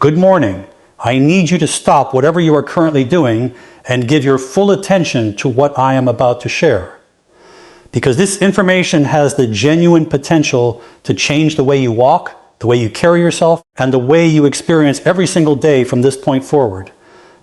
Good morning. I need you to stop whatever you are currently doing and give your full attention to what I am about to share. Because this information has the genuine potential to change the way you walk, the way you carry yourself, and the way you experience every single day from this point forward.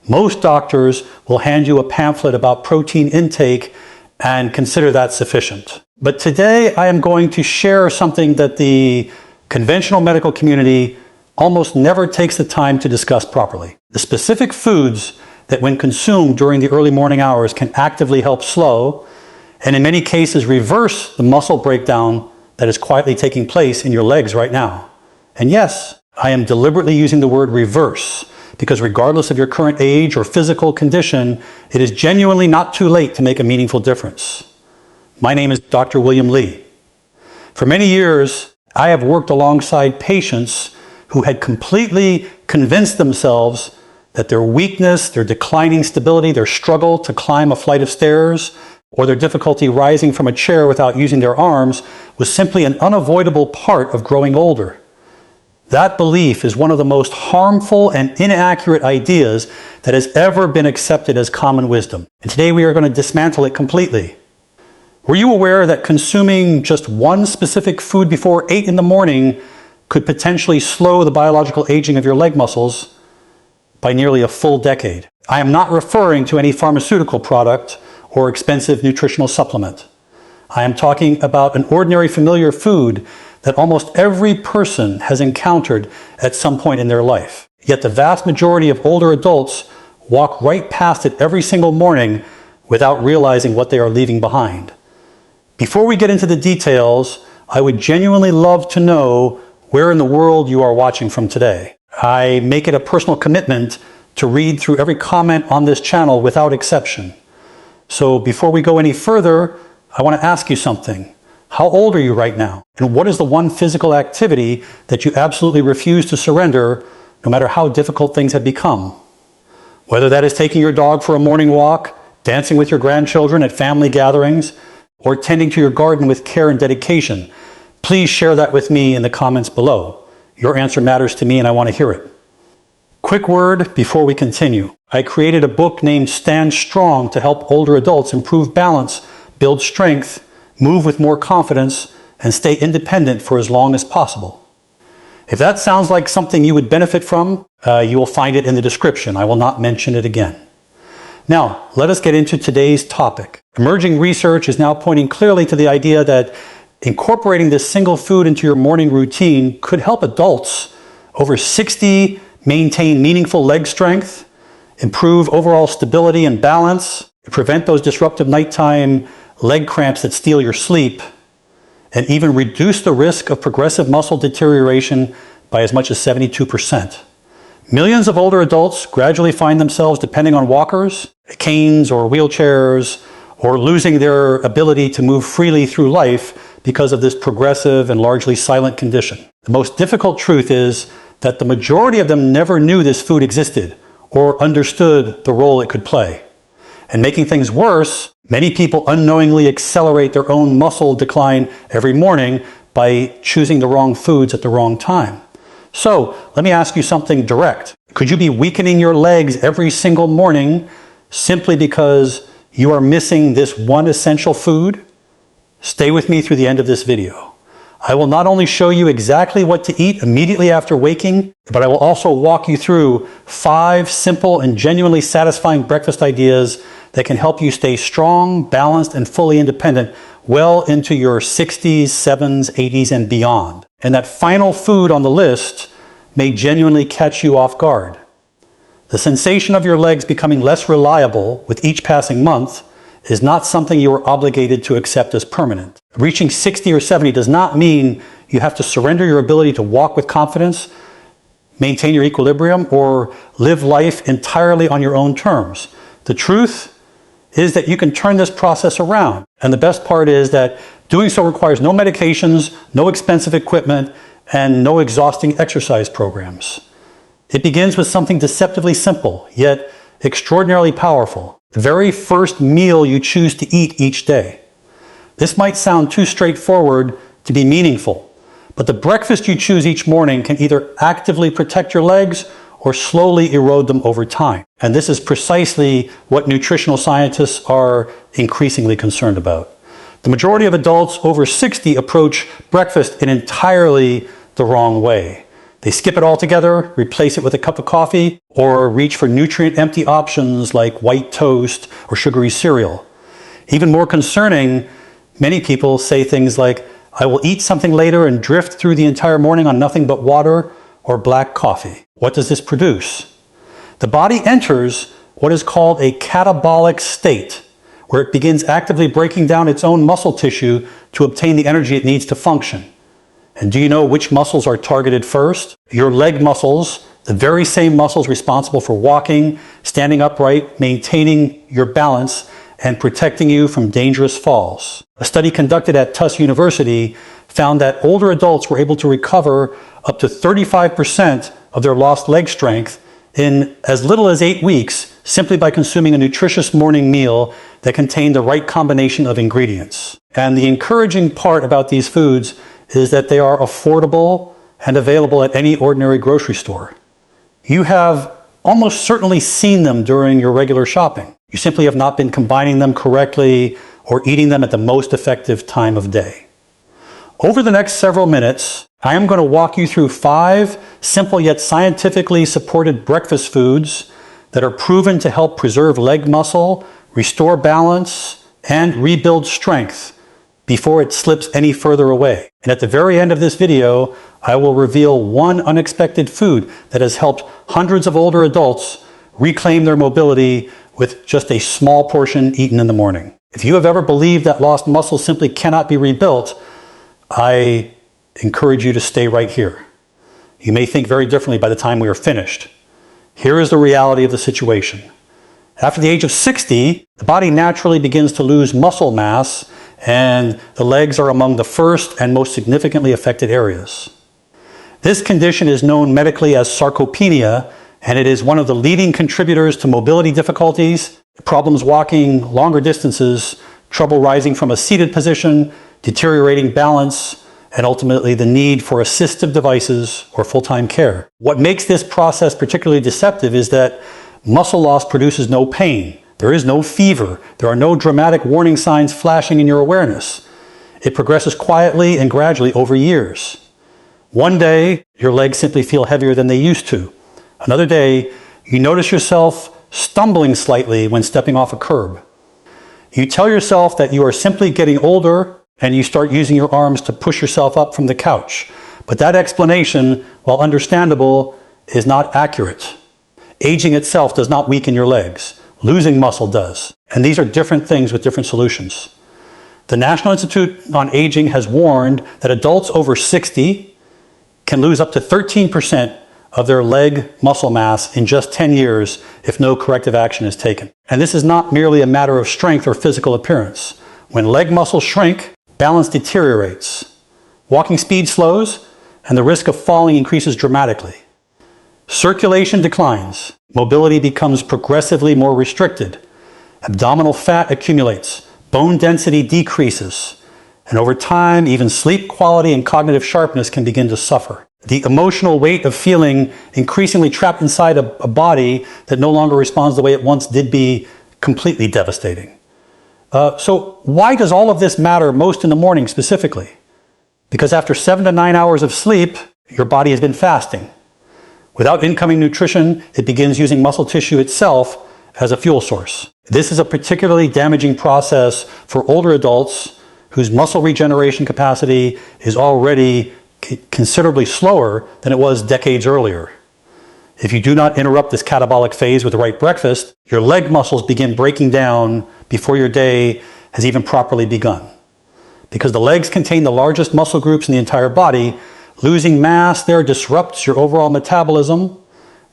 Most doctors will hand you a pamphlet about protein intake and consider that sufficient. But today I am going to share something that the conventional medical community almost never takes the time to discuss properly. The specific foods that when consumed during the early morning hours can actively help slow, and in many cases reverse the muscle breakdown that is quietly taking place in your legs right now. And yes, I am deliberately using the word reverse, because regardless of your current age or physical condition, it is genuinely not too late to make a meaningful difference. My name is Dr. William Lee. For many years, I have worked alongside patients who had completely convinced themselves that their weakness, their declining stability, their struggle to climb a flight of stairs, or their difficulty rising from a chair without using their arms was simply an unavoidable part of growing older. That belief is one of the most harmful and inaccurate ideas that has ever been accepted as common wisdom. And today we are going to dismantle it completely. Were you aware that consuming just one specific food before 8 in the morning could potentially slow the biological aging of your leg muscles by nearly a full decade? I am not referring to any pharmaceutical product or expensive nutritional supplement. I am talking about an ordinary familiar food that almost every person has encountered at some point in their life. Yet the vast majority of older adults walk right past it every single morning without realizing what they are leaving behind. Before we get into the details, I would genuinely love to know where in the world you are watching from today. I make it a personal commitment to read through every comment on this channel without exception. So before we go any further, I want to ask you something. How old are you right now? And what is the one physical activity that you absolutely refuse to surrender, no matter how difficult things have become? Whether that is taking your dog for a morning walk, dancing with your grandchildren at family gatherings, or tending to your garden with care and dedication, please share that with me in the comments below. Your answer matters to me and I want to hear it. Quick word before we continue. I created a book named Stand Strong to help older adults improve balance, build strength, move with more confidence, and stay independent for as long as possible. If that sounds like something you would benefit from, you will find it in the description. I will not mention it again. Now, let us get into today's topic. Emerging research is now pointing clearly to the idea that incorporating this single food into your morning routine could help adults over 60 maintain meaningful leg strength, improve overall stability and balance, prevent those disruptive nighttime leg cramps that steal your sleep, and even reduce the risk of progressive muscle deterioration by as much as 72%. Millions of older adults gradually find themselves depending on walkers, canes, or wheelchairs, or losing their ability to move freely through life because of this progressive and largely silent condition. The most difficult truth is that the majority of them never knew this food existed or understood the role it could play. And making things worse, many people unknowingly accelerate their own muscle decline every morning by choosing the wrong foods at the wrong time. So let me ask you something direct. Could you be weakening your legs every single morning simply because you are missing this one essential food? Stay with me through the end of this video. I will not only show you exactly what to eat immediately after waking, but I will also walk you through 5 simple and genuinely satisfying breakfast ideas that can help you stay strong, balanced, and fully independent well into your 60s, 70s, 80s, and beyond. And that final food on the list may genuinely catch you off guard. The sensation of your legs becoming less reliable with each passing month is not something you are obligated to accept as permanent. Reaching 60 or 70 does not mean you have to surrender your ability to walk with confidence, maintain your equilibrium, or live life entirely on your own terms. The truth is that you can turn this process around. And the best part is that doing so requires no medications, no expensive equipment, and no exhausting exercise programs. It begins with something deceptively simple, yet extraordinarily powerful. The very first meal you choose to eat each day. This might sound too straightforward to be meaningful, but the breakfast you choose each morning can either actively protect your legs or slowly erode them over time. And this is precisely what nutritional scientists are increasingly concerned about. The majority of adults over 60 approach breakfast in entirely the wrong way. They skip it altogether, replace it with a cup of coffee, or reach for nutrient-empty options like white toast or sugary cereal. Even more concerning, many people say things like, "I will eat something later and drift through the entire morning on nothing but water or black coffee." What does this produce? The body enters what is called a catabolic state, where it begins actively breaking down its own muscle tissue to obtain the energy it needs to function. And do you know which muscles are targeted first? Your leg muscles, the very same muscles responsible for walking, standing upright, maintaining your balance, and protecting you from dangerous falls. A study conducted at Tufts University found that older adults were able to recover up to 35% of their lost leg strength in as little as 8 weeks simply by consuming a nutritious morning meal that contained the right combination of ingredients. And the encouraging part about these foods is that they are affordable and available at any ordinary grocery store. You have almost certainly seen them during your regular shopping. You simply have not been combining them correctly or eating them at the most effective time of day. Over the next several minutes, I am going to walk you through 5 simple yet scientifically supported breakfast foods that are proven to help preserve leg muscle, restore balance, and rebuild strength before it slips any further away. And at the very end of this video, I will reveal one unexpected food that has helped hundreds of older adults reclaim their mobility with just a small portion eaten in the morning. If you have ever believed that lost muscle simply cannot be rebuilt, I encourage you to stay right here. You may think very differently by the time we are finished. Here is the reality of the situation. After the age of 60, the body naturally begins to lose muscle mass, and the legs are among the first and most significantly affected areas. This condition is known medically as sarcopenia, and it is one of the leading contributors to mobility difficulties, problems walking longer distances, trouble rising from a seated position, deteriorating balance, and ultimately the need for assistive devices or full-time care. What makes this process particularly deceptive is that muscle loss produces no pain. There is no fever. There are no dramatic warning signs flashing in your awareness. It progresses quietly and gradually over years. One day, your legs simply feel heavier than they used to. Another day, you notice yourself stumbling slightly when stepping off a curb. You tell yourself that you are simply getting older, and you start using your arms to push yourself up from the couch. But that explanation, while understandable, is not accurate. Aging itself does not weaken your legs. Losing muscle does. And these are different things with different solutions. The National Institute on Aging has warned that adults over 60 can lose up to 13% of their leg muscle mass in just 10 years if no corrective action is taken. And this is not merely a matter of strength or physical appearance. When leg muscles shrink, balance deteriorates. Walking speed slows, and the risk of falling increases dramatically. Circulation declines. Mobility becomes progressively more restricted. Abdominal fat accumulates. Bone density decreases. And over time, even sleep quality and cognitive sharpness can begin to suffer. The emotional weight of feeling increasingly trapped inside a body that no longer responds the way it once did be completely devastating. So why does all of this matter most in the morning specifically? Because after 7 to 9 hours of sleep, your body has been fasting. Without incoming nutrition, it begins using muscle tissue itself as a fuel source. This is a particularly damaging process for older adults whose muscle regeneration capacity is already considerably slower than it was decades earlier. If you do not interrupt this catabolic phase with the right breakfast, your leg muscles begin breaking down before your day has even properly begun. Because the legs contain the largest muscle groups in the entire body, losing mass there disrupts your overall metabolism,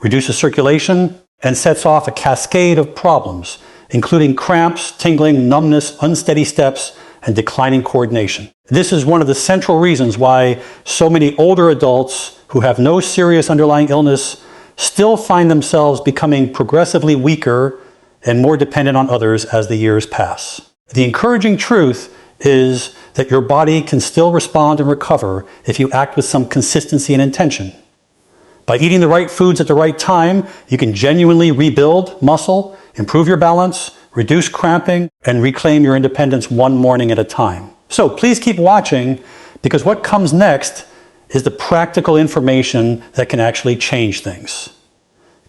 reduces circulation, and sets off a cascade of problems, including cramps, tingling, numbness, unsteady steps, and declining coordination. This is one of the central reasons why so many older adults who have no serious underlying illness still find themselves becoming progressively weaker and more dependent on others as the years pass. The encouraging truth is that your body can still respond and recover if you act with some consistency and intention. By eating the right foods at the right time, you can genuinely rebuild muscle, improve your balance, reduce cramping, and reclaim your independence one morning at a time. So please keep watching, because what comes next is the practical information that can actually change things.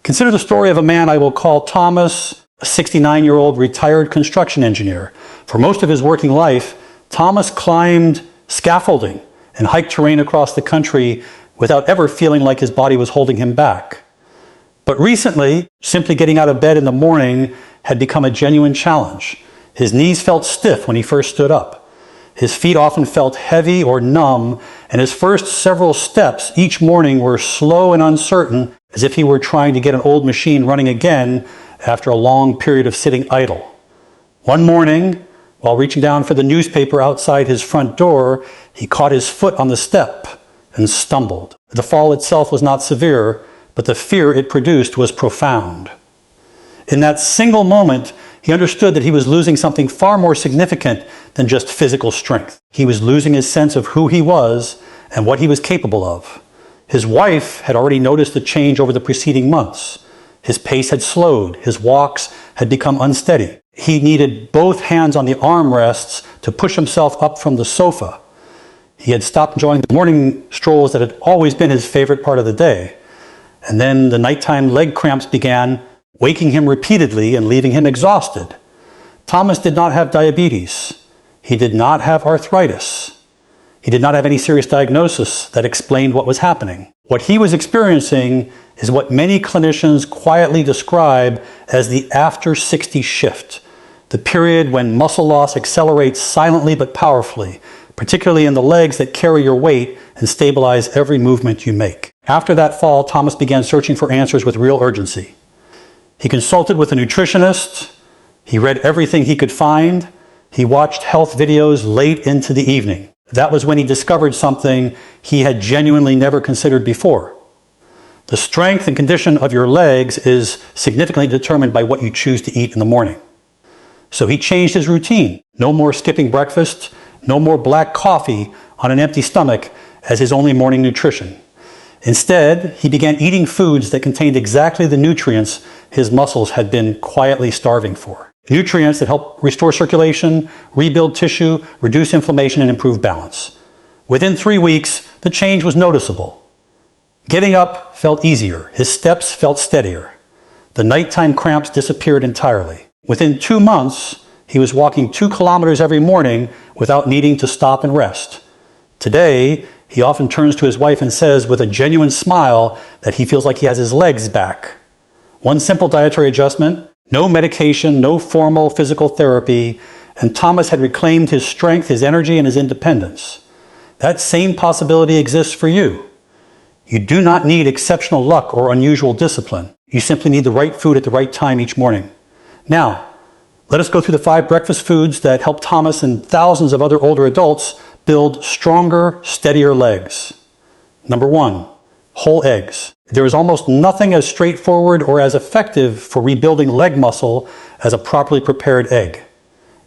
Consider the story of a man I will call Thomas, a 69-year-old retired construction engineer. For most of his working life, Thomas climbed scaffolding and hiked terrain across the country without ever feeling like his body was holding him back. But recently, simply getting out of bed in the morning had become a genuine challenge. His knees felt stiff when he first stood up. His feet often felt heavy or numb, and his first several steps each morning were slow and uncertain, as if he were trying to get an old machine running again after a long period of sitting idle. One morning, while reaching down for the newspaper outside his front door, he caught his foot on the step and stumbled. The fall itself was not severe, but the fear it produced was profound. In that single moment, he understood that he was losing something far more significant than just physical strength. He was losing his sense of who he was and what he was capable of. His wife had already noticed the change over the preceding months. His pace had slowed. His walks had become unsteady. He needed both hands on the armrests to push himself up from the sofa. He had stopped enjoying the morning strolls that had always been his favorite part of the day. And then the nighttime leg cramps began, waking him repeatedly and leaving him exhausted. Thomas did not have diabetes. He did not have arthritis. He did not have any serious diagnosis that explained what was happening. What he was experiencing is what many clinicians quietly describe as the after 60 shift, the period when muscle loss accelerates silently but powerfully, particularly in the legs that carry your weight and stabilize every movement you make. After that fall, Thomas began searching for answers with real urgency. He consulted with a nutritionist. He read everything he could find. He watched health videos late into the evening. That was when he discovered something he had genuinely never considered before. The strength and condition of your legs is significantly determined by what you choose to eat in the morning. So he changed his routine. No more skipping breakfast, no more black coffee on an empty stomach as his only morning nutrition. Instead, he began eating foods that contained exactly the nutrients his muscles had been quietly starving for. Nutrients that help restore circulation, rebuild tissue, reduce inflammation, and improve balance. Within 3 weeks, the change was noticeable. Getting up felt easier. His steps felt steadier. The nighttime cramps disappeared entirely. Within 2 months, he was walking 2 kilometers every morning without needing to stop and rest. Today, he often turns to his wife and says with a genuine smile that he feels like he has his legs back. One simple dietary adjustment, no medication, no formal physical therapy, and Thomas had reclaimed his strength, his energy, and his independence. That same possibility exists for you. You do not need exceptional luck or unusual discipline. You simply need the right food at the right time each morning. Now, let us go through the 5 breakfast foods that help Thomas and thousands of other older adults build stronger, steadier legs. Number 1, whole eggs. There is almost nothing as straightforward or as effective for rebuilding leg muscle as a properly prepared egg.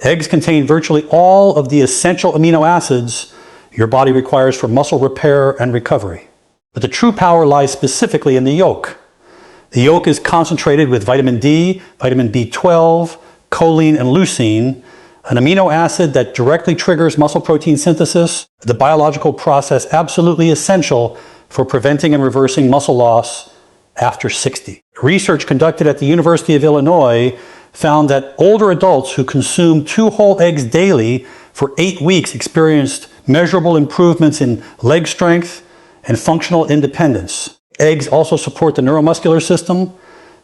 Eggs contain virtually all of the essential amino acids your body requires for muscle repair and recovery. But the true power lies specifically in the yolk. The yolk is concentrated with vitamin D, vitamin B12, choline, and leucine, an amino acid that directly triggers muscle protein synthesis, the biological process absolutely essential for preventing and reversing muscle loss after 60. Research conducted at the University of Illinois found that older adults who consumed 2 whole eggs daily for 8 weeks experienced measurable improvements in leg strength and functional independence. Eggs also support the neuromuscular system,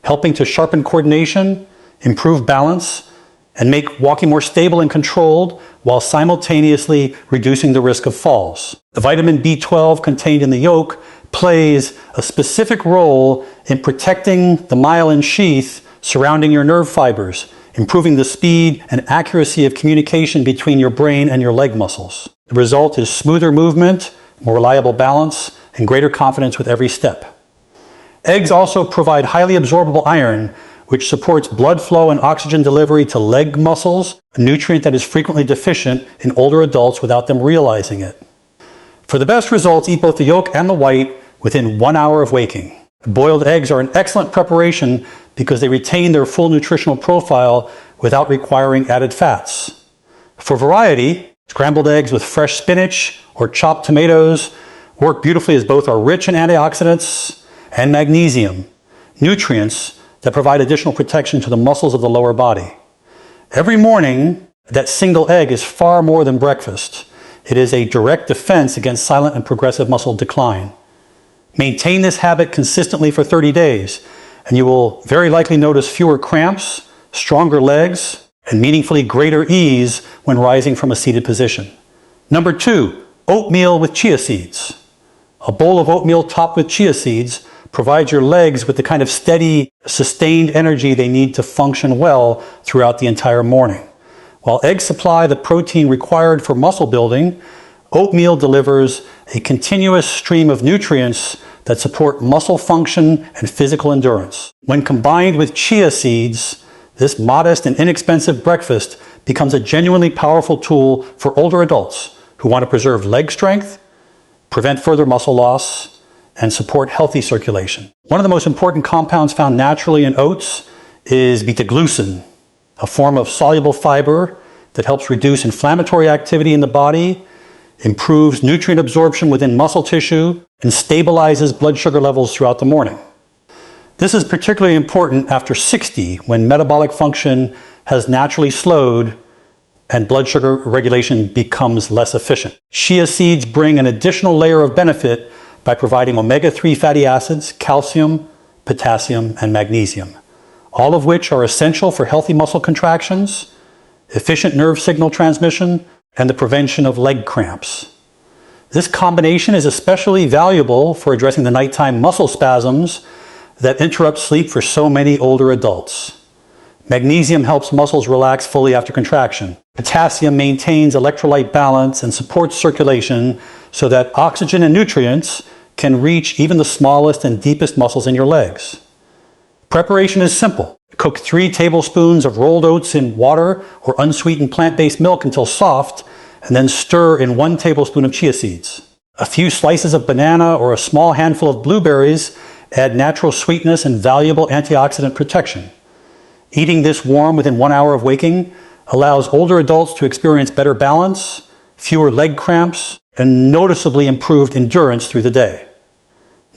helping to sharpen coordination, improve balance, and make walking more stable and controlled while simultaneously reducing the risk of falls. The vitamin B12 contained in the yolk plays a specific role in protecting the myelin sheath surrounding your nerve fibers, improving the speed and accuracy of communication between your brain and your leg muscles. The result is smoother movement, more reliable balance, and greater confidence with every step. Eggs also provide highly absorbable iron, which supports blood flow and oxygen delivery to leg muscles, a nutrient that is frequently deficient in older adults without them realizing it. For the best results, eat both the yolk and the white within 1 hour of waking. Boiled eggs are an excellent preparation because they retain their full nutritional profile without requiring added fats. For variety, scrambled eggs with fresh spinach or chopped tomatoes work beautifully as both are rich in antioxidants and magnesium, nutrients that provide additional protection to the muscles of the lower body. Every morning, that single egg is far more than breakfast. It is a direct defense against silent and progressive muscle decline. Maintain this habit consistently for 30 days, and you will very likely notice fewer cramps, stronger legs, and meaningfully greater ease when rising from a seated position. Number 2, oatmeal with chia seeds. A bowl of oatmeal topped with chia seeds provides your legs with the kind of steady, sustained energy they need to function well throughout the entire morning. While eggs supply the protein required for muscle building, oatmeal delivers a continuous stream of nutrients that support muscle function and physical endurance. When combined with chia seeds, this modest and inexpensive breakfast becomes a genuinely powerful tool for older adults who want to preserve leg strength, prevent further muscle loss, and support healthy circulation. One of the most important compounds found naturally in oats is beta-glucan, a form of soluble fiber that helps reduce inflammatory activity in the body, improves nutrient absorption within muscle tissue, and stabilizes blood sugar levels throughout the morning. This is particularly important after 60, when metabolic function has naturally slowed and blood sugar regulation becomes less efficient. Chia seeds bring an additional layer of benefit by providing omega-3 fatty acids, calcium, potassium, and magnesium, all of which are essential for healthy muscle contractions, efficient nerve signal transmission, and the prevention of leg cramps. This combination is especially valuable for addressing the nighttime muscle spasms that interrupt sleep for so many older adults. Magnesium helps muscles relax fully after contraction. Potassium maintains electrolyte balance and supports circulation so that oxygen and nutrients can reach even the smallest and deepest muscles in your legs. Preparation is simple. Cook 3 tablespoons of rolled oats in water or unsweetened plant-based milk until soft, and then stir in 1 tablespoon of chia seeds. A few slices of banana or a small handful of blueberries add natural sweetness and valuable antioxidant protection. Eating this warm within 1 hour of waking allows older adults to experience better balance, fewer leg cramps, and noticeably improved endurance through the day.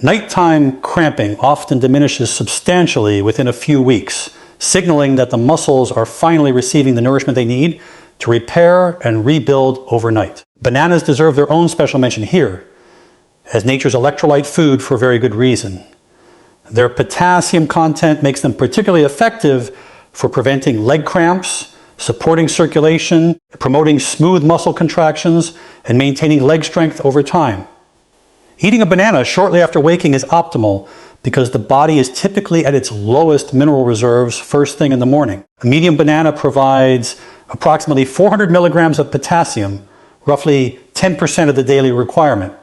Nighttime cramping often diminishes substantially within a few weeks, signaling that the muscles are finally receiving the nourishment they need to repair and rebuild overnight. Bananas deserve their own special mention here, as nature's electrolyte food for a very good reason. Their potassium content makes them particularly effective for preventing leg cramps, supporting circulation, promoting smooth muscle contractions, and maintaining leg strength over time. Eating a banana shortly after waking is optimal because the body is typically at its lowest mineral reserves first thing in the morning. A medium banana provides approximately 400 milligrams of potassium, roughly 10% of the daily requirement.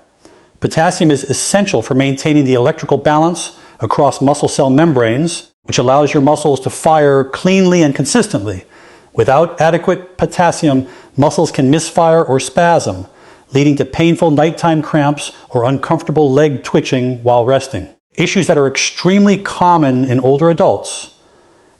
Potassium is essential for maintaining the electrical balance across muscle cell membranes, which allows your muscles to fire cleanly and consistently. Without adequate potassium, muscles can misfire or spasm, leading to painful nighttime cramps or uncomfortable leg twitching while resting. Issues that are extremely common in older adults,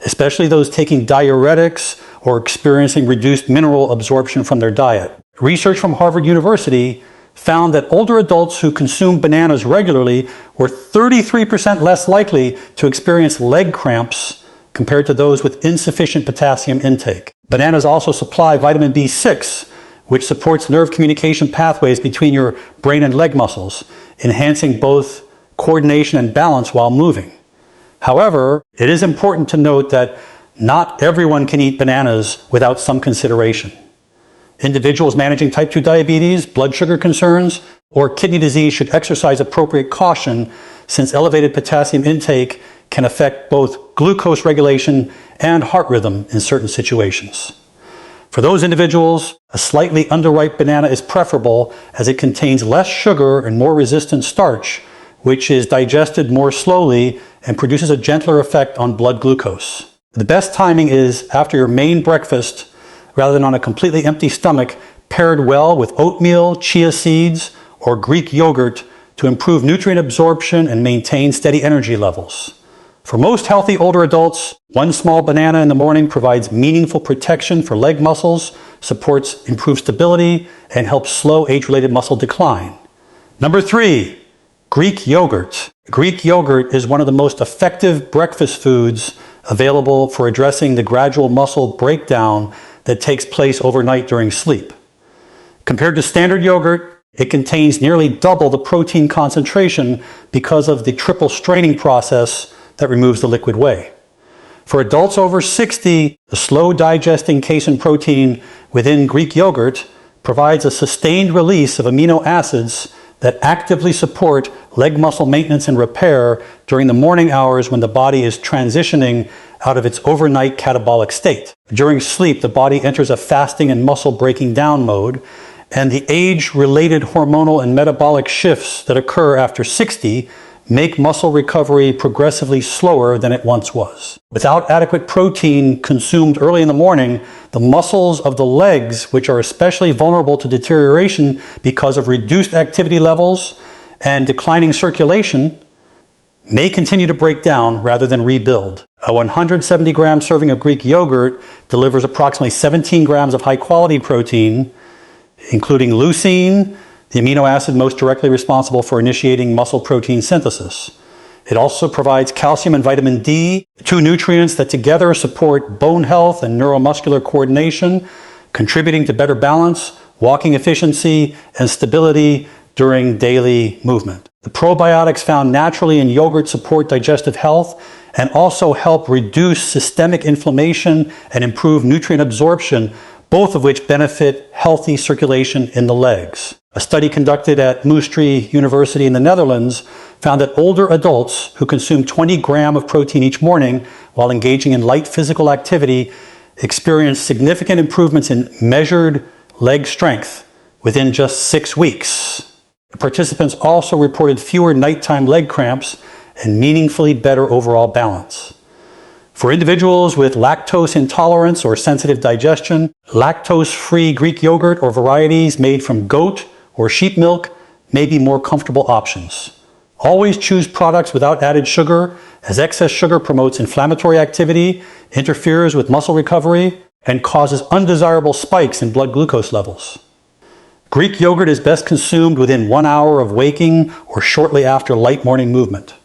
especially those taking diuretics or experiencing reduced mineral absorption from their diet. Research from Harvard University found that older adults who consumed bananas regularly were 33% less likely to experience leg cramps compared to those with insufficient potassium intake. Bananas also supply vitamin B6, which supports nerve communication pathways between your brain and leg muscles, enhancing both coordination and balance while moving. However, it is important to note that not everyone can eat bananas without some consideration. Individuals managing type 2 diabetes, blood sugar concerns, or kidney disease should exercise appropriate caution, since elevated potassium intake can affect both glucose regulation and heart rhythm in certain situations. For those individuals, a slightly underripe banana is preferable as it contains less sugar and more resistant starch, which is digested more slowly and produces a gentler effect on blood glucose. The best timing is after your main breakfast, rather than on a completely empty stomach, paired well with oatmeal, chia seeds, or Greek yogurt to improve nutrient absorption and maintain steady energy levels. For most healthy older adults, one small banana in the morning provides meaningful protection for leg muscles, supports improved stability, and helps slow age-related muscle decline. Number 3, Greek yogurt. Greek yogurt is one of the most effective breakfast foods available for addressing the gradual muscle breakdown that takes place overnight during sleep. Compared to standard yogurt, it contains nearly double the protein concentration because of the triple straining process that removes the liquid whey. For adults over 60, the slow digesting casein protein within Greek yogurt provides a sustained release of amino acids that actively support leg muscle maintenance and repair during the morning hours when the body is transitioning out of its overnight catabolic state. During sleep, the body enters a fasting and muscle breaking down mode, and the age-related hormonal and metabolic shifts that occur after 60 make muscle recovery progressively slower than it once was. Without adequate protein consumed early in the morning, the muscles of the legs, which are especially vulnerable to deterioration because of reduced activity levels and declining circulation, may continue to break down rather than rebuild. A 170-gram serving of Greek yogurt delivers approximately 17 grams of high-quality protein, including leucine, the amino acid most directly responsible for initiating muscle protein synthesis. It also provides calcium and vitamin D, two nutrients that together support bone health and neuromuscular coordination, contributing to better balance, walking efficiency, and stability during daily movement. The probiotics found naturally in yogurt support digestive health and also help reduce systemic inflammation and improve nutrient absorption, both of which benefit healthy circulation in the legs. A study conducted at Maastricht University in the Netherlands found that older adults who consume 20 grams of protein each morning while engaging in light physical activity experienced significant improvements in measured leg strength within just 6 weeks. The participants also reported fewer nighttime leg cramps and meaningfully better overall balance. For individuals with lactose intolerance or sensitive digestion, lactose-free Greek yogurt or varieties made from goat or sheep milk may be more comfortable options. Always choose products without added sugar, as excess sugar promotes inflammatory activity, interferes with muscle recovery, and causes undesirable spikes in blood glucose levels. Greek yogurt is best consumed within 1 hour of waking or shortly after light morning movement.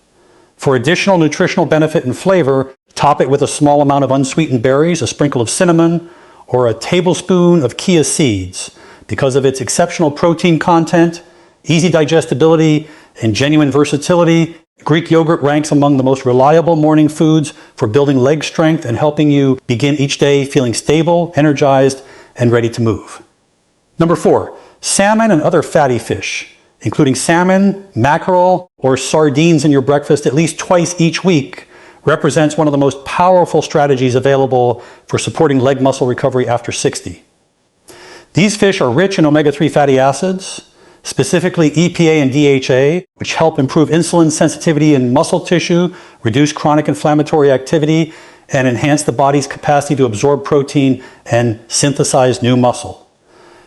For additional nutritional benefit and flavor, top it with a small amount of unsweetened berries, a sprinkle of cinnamon, or a tablespoon of chia seeds. Because of its exceptional protein content, easy digestibility, and genuine versatility, Greek yogurt ranks among the most reliable morning foods for building leg strength and helping you begin each day feeling stable, energized, and ready to move. Number 4, salmon and other fatty fish, including salmon, mackerel, or sardines in your breakfast at least twice each week, represents one of the most powerful strategies available for supporting leg muscle recovery after 60. These fish are rich in omega-3 fatty acids, specifically EPA and DHA, which help improve insulin sensitivity in muscle tissue, reduce chronic inflammatory activity, and enhance the body's capacity to absorb protein and synthesize new muscle.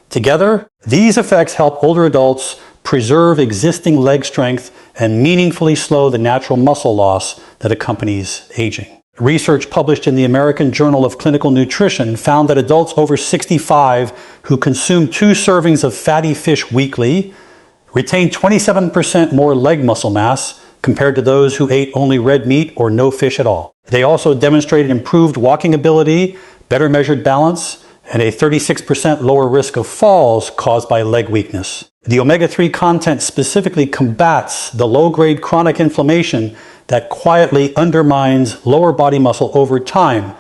Together, these effects help older adults preserve existing leg strength and meaningfully slow the natural muscle loss that accompanies aging. Research published in the American Journal of Clinical Nutrition found that adults over 65 who consume 2 servings of fatty fish weekly retained 27% more leg muscle mass compared to those who ate only red meat or no fish at all. They also demonstrated improved walking ability, better measured balance, and a 36% lower risk of falls caused by leg weakness. The omega-3 content specifically combats the low-grade chronic inflammation that quietly undermines lower body muscle over time,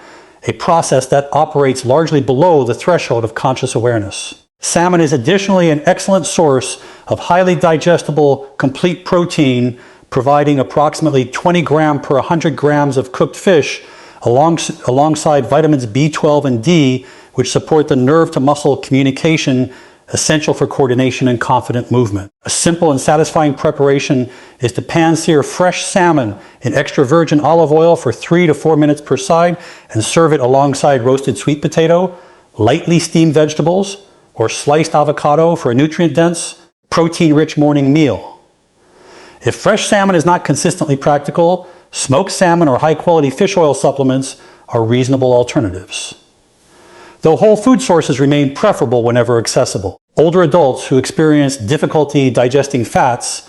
a process that operates largely below the threshold of conscious awareness. Salmon is additionally an excellent source of highly digestible, complete protein, providing approximately 20 grams per 100 grams of cooked fish, alongside vitamins B12 and D, which support the nerve-to-muscle communication essential for coordination and confident movement. A simple and satisfying preparation is to pan-sear fresh salmon in extra virgin olive oil for 3 to 4 minutes per side and serve it alongside roasted sweet potato, lightly steamed vegetables, or sliced avocado for a nutrient-dense, protein-rich morning meal. If fresh salmon is not consistently practical, smoked salmon or high-quality fish oil supplements are reasonable alternatives. Though whole food sources remain preferable whenever accessible, older adults who experience difficulty digesting fats,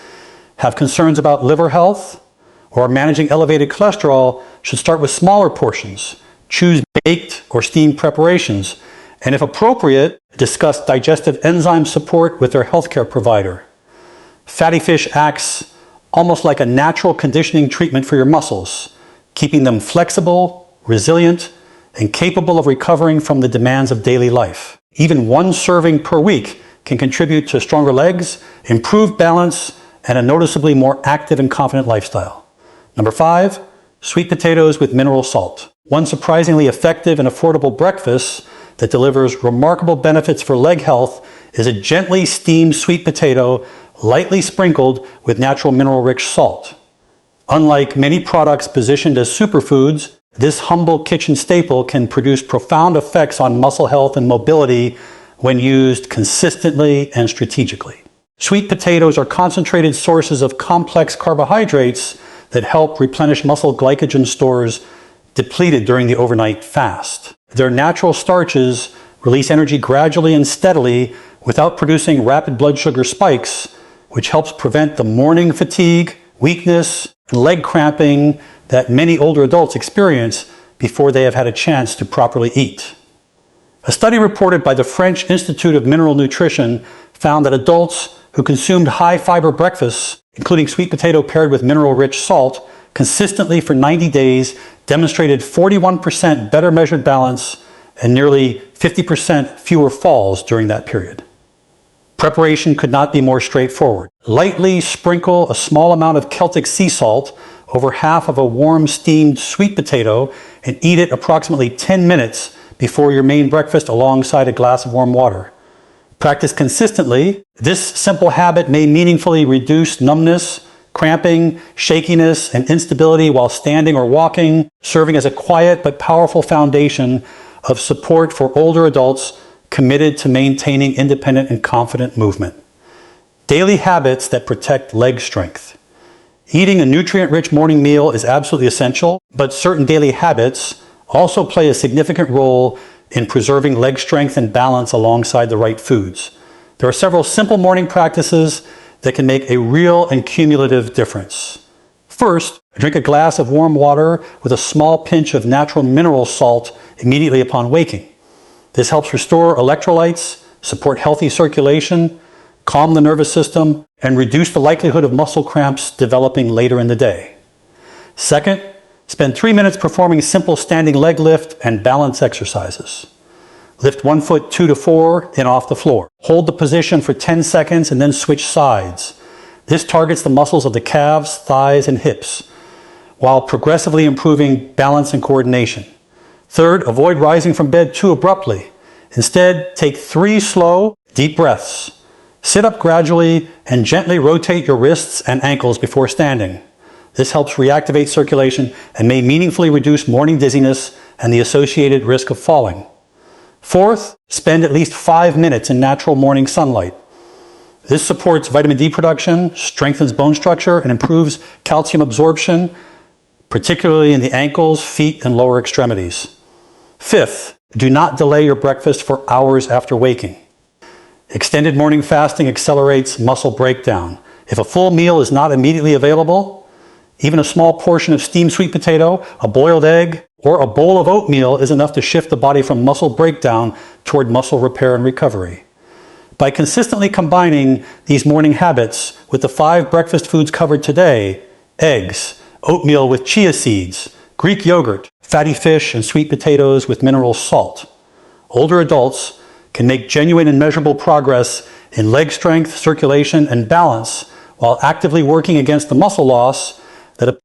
have concerns about liver health, or are managing elevated cholesterol should start with smaller portions, choose baked or steamed preparations, and if appropriate, discuss digestive enzyme support with their healthcare provider. Fatty fish acts almost like a natural conditioning treatment for your muscles, keeping them flexible, resilient, and capable of recovering from the demands of daily life. Even one serving per week can contribute to stronger legs, improved balance, and a noticeably more active and confident lifestyle. Number 5, sweet potatoes with mineral salt. One surprisingly effective and affordable breakfast that delivers remarkable benefits for leg health is a gently steamed sweet potato lightly sprinkled with natural mineral-rich salt. Unlike many products positioned as superfoods, this humble kitchen staple can produce profound effects on muscle health and mobility when used consistently and strategically. Sweet potatoes are concentrated sources of complex carbohydrates that help replenish muscle glycogen stores depleted during the overnight fast. Their natural starches release energy gradually and steadily without producing rapid blood sugar spikes, which helps prevent the morning fatigue, weakness, and leg cramping that many older adults experience before they have had a chance to properly eat. A study reported by the French Institute of Mineral Nutrition found that adults who consumed high-fiber breakfasts, including sweet potato paired with mineral-rich salt, consistently for 90 days demonstrated 41% better measured balance and nearly 50% fewer falls during that period. Preparation could not be more straightforward. Lightly sprinkle a small amount of Celtic sea salt over half of a warm steamed sweet potato and eat it approximately 10 minutes before your main breakfast alongside a glass of warm water. Practice consistently. This simple habit may meaningfully reduce numbness, cramping, shakiness, and instability while standing or walking, serving as a quiet but powerful foundation of support for older adults committed to maintaining independent and confident movement. Daily habits that protect leg strength. Eating a nutrient-rich morning meal is absolutely essential, but certain daily habits also play a significant role in preserving leg strength and balance alongside the right foods. There are several simple morning practices that can make a real and cumulative difference. First, drink a glass of warm water with a small pinch of natural mineral salt immediately upon waking. This helps restore electrolytes, support healthy circulation, calm the nervous system, and reduce the likelihood of muscle cramps developing later in the day. Second, spend 3 minutes performing simple standing leg lift and balance exercises. Lift one foot 2 to 4 and off the floor. Hold the position for 10 seconds and then switch sides. This targets the muscles of the calves, thighs, and hips, while progressively improving balance and coordination. Third, avoid rising from bed too abruptly. Instead, take 3 slow, deep breaths. Sit up gradually and gently rotate your wrists and ankles before standing. This helps reactivate circulation and may meaningfully reduce morning dizziness and the associated risk of falling. Fourth, spend at least 5 minutes in natural morning sunlight. This supports vitamin D production, strengthens bone structure, and improves calcium absorption, particularly in the ankles, feet, and lower extremities. Fifth, do not delay your breakfast for hours after waking. Extended morning fasting accelerates muscle breakdown. If a full meal is not immediately available, even a small portion of steamed sweet potato, a boiled egg, or a bowl of oatmeal is enough to shift the body from muscle breakdown toward muscle repair and recovery. By consistently combining these morning habits with the 5 breakfast foods covered today, eggs, oatmeal with chia seeds, Greek yogurt, fatty fish, and sweet potatoes with mineral salt, older adults can make genuine and measurable progress in leg strength, circulation, and balance while actively working against the muscle loss that